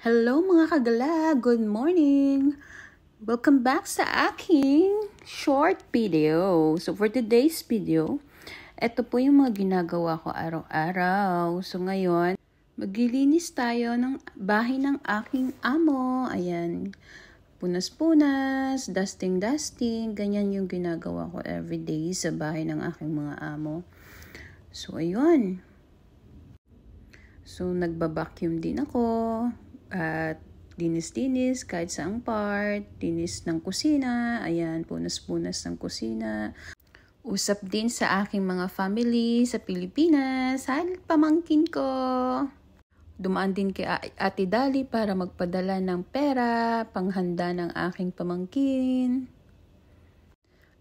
Hello mga kagala! Good morning! Welcome back sa aking short video. So for today's video, ito po yung mga ginagawa ko araw-araw. So ngayon, maglilinis tayo ng bahay ng aking amo. Ayan, punas-punas, dusting-dusting. Ganyan yung ginagawa ko everyday sa bahay ng aking mga amo. So ayun. So nagba-vacuum din ako. At dinis-dinis kahit saang part, dinis ng kusina, ayan, punas-punas ng kusina. Usap din sa aking mga family sa Pilipinas, pamangkin ko. Dumaan din kay Ate Dali para magpadala ng pera, panghanda ng aking pamangkin.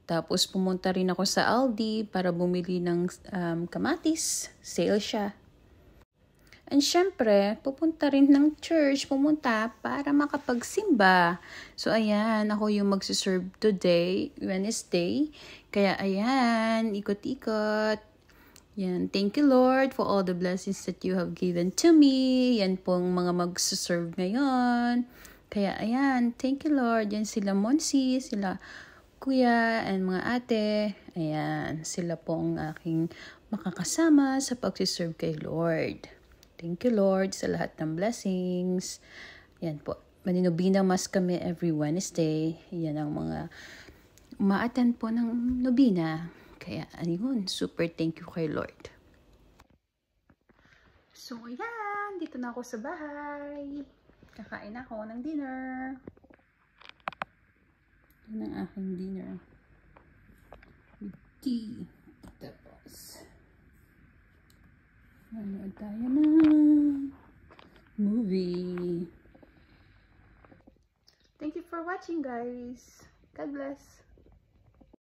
Tapos pumunta rin ako sa Aldi para bumili ng kamatis, sale siya. And syempre, pupunta rin ng church, para makapagsimba. So ayan, ako yung magsiserve today, Wednesday. Kaya ayan, ikot-ikot. Yan, thank you Lord for all the blessings that you have given to me. Yan pong mga magsiserve ngayon. Kaya ayan, thank you Lord. Yan sila Monsi, sila Kuya, and mga ate. Ayan, sila pong aking makakasama sa pagsiserve kay Lord. Thank you Lord sa lahat ng blessings. Yan po. Maninobina mas kami every Wednesday. Yan ang mga umaattend po ng nobina. Kaya ayun, super thank you kay Lord. So yan, dito na ako sa bahay. Kakain ako ng dinner. Yan ang aking dinner. With tea. Tapos manood tayo ng movie. Thank you for watching, guys. God bless.